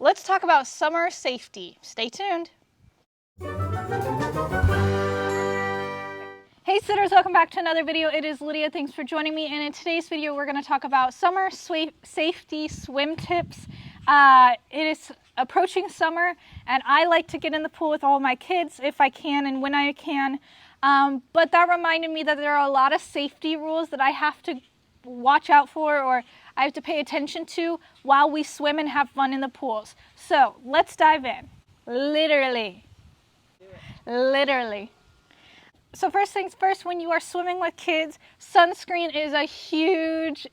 let's talk about summer safety. Stay tuned. Hey sitters, welcome back to another video. It is Lydia. Thanks for joining me. And in today's video, we're going to talk about summer safety swim tips. It is approaching summer, and I like to get in the pool with all my kids if I can and when I can. But that reminded me that there are a lot of safety rules that I have to watch out for, or I have to pay attention to while we swim and have fun in the pools. So let's dive in. Literally. So first things first, when you are swimming with kids, sunscreen is a huge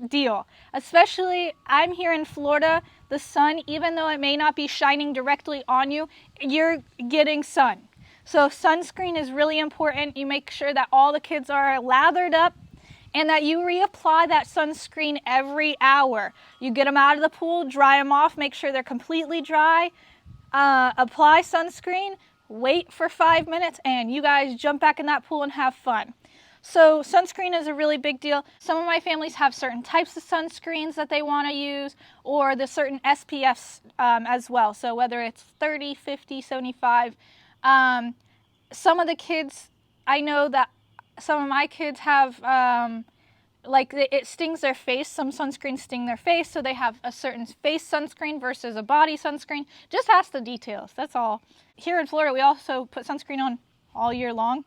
deal. Especially, I'm here in Florida, the sun, even though it may not be shining directly on you, you're getting sun. So sunscreen is really important. You make sure that all the kids are lathered up and that you reapply that sunscreen every hour. You get them out of the pool, dry them off, make sure they're completely dry, apply sunscreen, wait for 5 minutes, and you guys jump back in that pool and have fun. So sunscreen is a really big deal. Some of my families have certain types of sunscreens that they want to use, or the certain SPFs as well. So whether it's 30, 50, 75. Some of the kids, I know that some of my kids have, it stings their face. Some sunscreens sting their face, so they have a certain face sunscreen versus a body sunscreen. Just ask the details, that's all. Here in Florida, we also put sunscreen on all year long,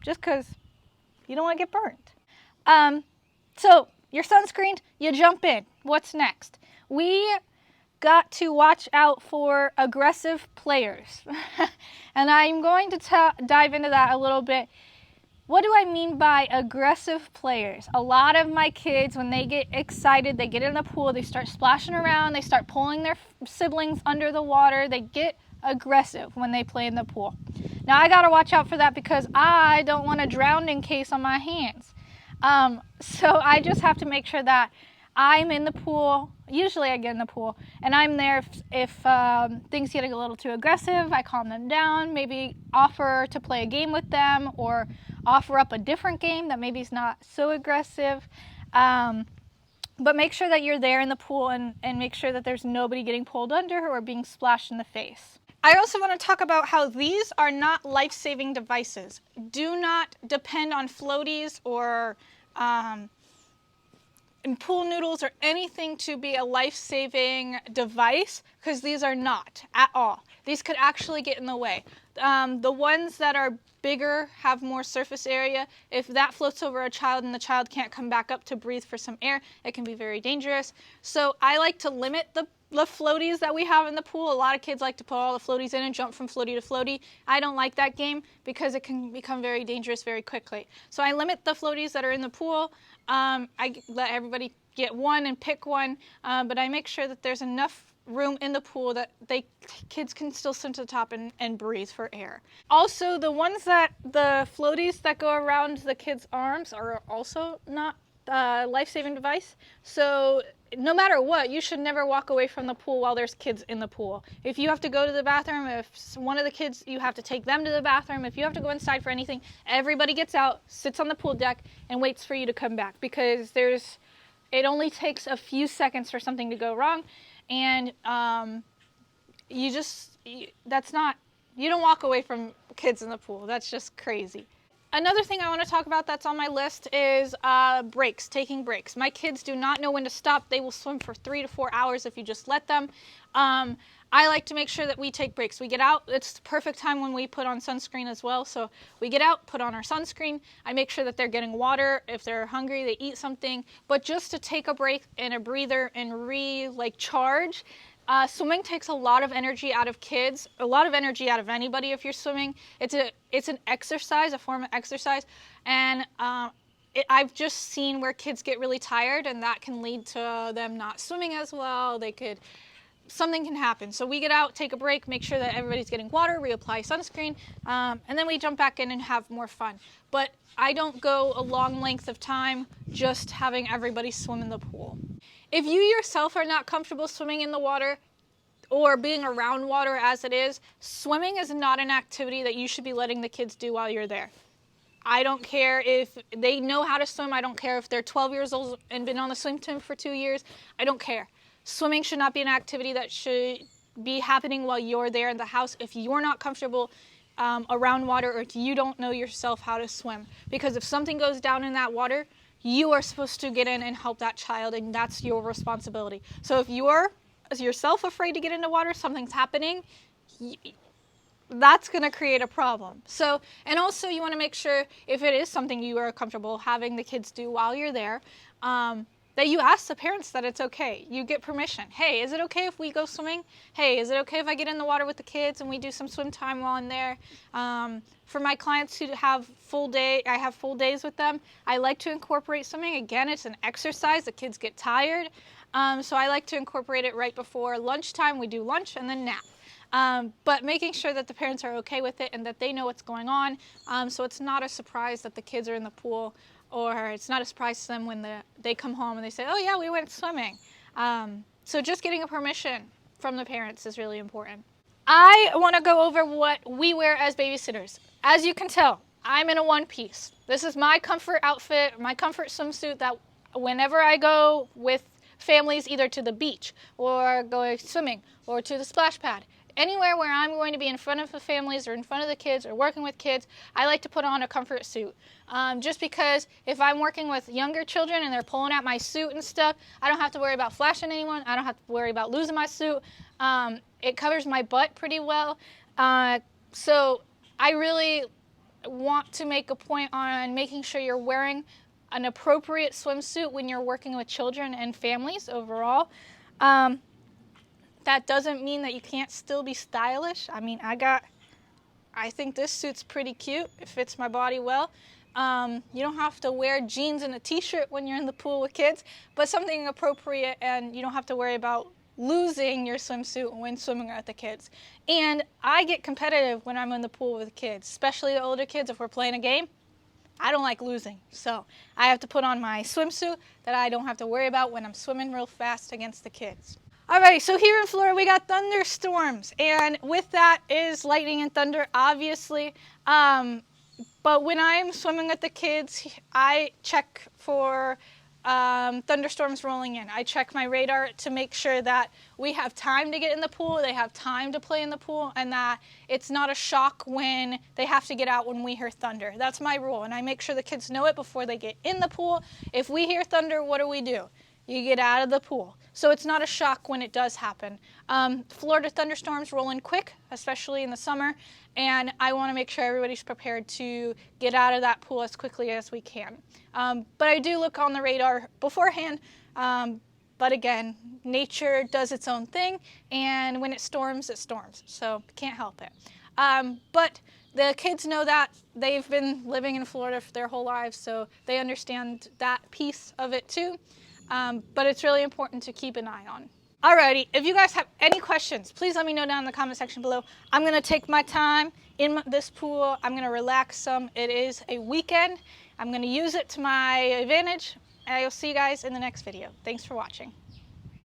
just because you don't want to get burnt. So you're sunscreened, you jump in. What's next? We got to watch out for aggressive players. And I'm going to dive into that a little bit. What do I mean by aggressive players? A lot of my kids, when they get excited, they get in the pool, they start splashing around, they start pulling their siblings under the water, they get aggressive when they play in the pool. Now I gotta watch out for that because I don't want a drowning case on my hands. So I just have to make sure that I'm in the pool. Usually I get in the pool and I'm there if things get a little too aggressive. I calm them down, maybe offer to play a game with them or offer up a different game that maybe is not so aggressive. But make sure that you're there in the pool and make sure that there's nobody getting pulled under or being splashed in the face. I also want to talk about how these are not life-saving devices. Do not depend on floaties or pool noodles or anything to be a life-saving device, because these are not at all. These could actually get in the way. The ones that are bigger, have more surface area, if that floats over a child and the child can't come back up to breathe for some air, it can be very dangerous. So I like to limit the floaties that we have in the pool. A lot of kids like to put all the floaties in and jump from floaty to floaty. I don't like that game because it can become very dangerous very quickly. So I limit the floaties that are in the pool. I let everybody get one and pick one, but I make sure that there's enough room in the pool that kids can still swim to the top and breathe for air. Also, the floaties that go around the kids' arms are also not a life-saving device. So no matter what, you should never walk away from the pool while there's kids in the pool. If you have to go to the bathroom, if one of the kids, you have to take them to the bathroom. If you have to go inside for anything, everybody gets out, sits on the pool deck, and waits for you to come back, because it only takes a few seconds for something to go wrong. And you don't walk away from kids in the pool. That's just crazy. Another thing I want to talk about that's on my list is breaks, taking breaks. My kids do not know when to stop. They will swim for 3 to 4 hours if you just let them. I like to make sure that we take breaks. We get out. It's the perfect time when we put on sunscreen as well. So we get out, put on our sunscreen. I make sure that they're getting water. If they're hungry, they eat something. But just to take a break and a breather and charge. Swimming takes a lot of energy out of kids, a lot of energy out of anybody if you're swimming. It's an exercise, a form of exercise. And I've just seen where kids get really tired, and that can lead to them not swimming as well. Something can happen. So we get out, take a break, make sure that everybody's getting water, reapply sunscreen, and then we jump back in and have more fun. But I don't go a long length of time just having everybody swim in the pool. If you yourself are not comfortable swimming in the water or being around water as it is, swimming is not an activity that you should be letting the kids do while you're there. I don't care if they know how to swim. I don't care if they're 12 years old and been on the swim team for 2 years. I don't care. Swimming should not be an activity that should be happening while you're there in the house if you're not comfortable around water, or if you don't know yourself how to swim. Because if something goes down in that water, you are supposed to get in and help that child, and that's your responsibility. So if you're yourself afraid to get into water, something's happening, that's going to create a problem. So, and also you want to make sure if it is something you are comfortable having the kids do while you're there, that you ask the parents that it's okay. You get permission. Hey, is it okay if we go swimming? Hey, is it okay if I get in the water with the kids and we do some swim time while I'm there? For my clients who have I have full days with them, I like to incorporate swimming. Again, it's an exercise. The kids get tired. So I like to incorporate it right before lunchtime. We do lunch and then nap. But making sure that the parents are okay with it and that they know what's going on. So it's not a surprise that the kids are in the pool, or it's not a surprise to them when they come home and they say, oh yeah, we went swimming. So just getting a permission from the parents is really important. I want to go over what we wear as babysitters. As you can tell, I'm in a one piece. This is my comfort outfit, my comfort swimsuit that whenever I go with families either to the beach or going swimming or to the splash pad, anywhere where I'm going to be in front of the families or in front of the kids or working with kids, I like to put on a comfort suit. Just because if I'm working with younger children and they're pulling at my suit and stuff, I don't have to worry about flashing anyone. I don't have to worry about losing my suit. It covers my butt pretty well. So I really want to make a point on making sure you're wearing an appropriate swimsuit when you're working with children and families overall. That doesn't mean that you can't still be stylish. I mean, I think this suit's pretty cute. It fits my body well. You don't have to wear jeans and a t-shirt when you're in the pool with kids, but something appropriate, and you don't have to worry about losing your swimsuit when swimming with the kids. And I get competitive when I'm in the pool with the kids, especially the older kids. If we're playing a game, I don't like losing. So I have to put on my swimsuit that I don't have to worry about when I'm swimming real fast against the kids. Alright, so here in Florida we got thunderstorms, and with that is lightning and thunder, obviously. But when I'm swimming with the kids, I check for thunderstorms rolling in. I check my radar to make sure that we have time to get in the pool, they have time to play in the pool, and that it's not a shock when they have to get out when we hear thunder. That's my rule, and I make sure the kids know it before they get in the pool. If we hear thunder, what do? You get out of the pool. So it's not a shock when it does happen. Florida thunderstorms roll in quick, especially in the summer, and I want to make sure everybody's prepared to get out of that pool as quickly as we can. But I do look on the radar beforehand, but again, nature does its own thing, and when it storms, so can't help it. But the kids know that. They've been living in Florida for their whole lives, so they understand that piece of it too. But it's really important to keep an eye on. Alrighty, if you guys have any questions, please let me know down in the comment section below. I'm going to take my time in this pool. I'm going to relax some. It is a weekend. I'm going to use it to my advantage. And I will see you guys in the next video. Thanks for watching.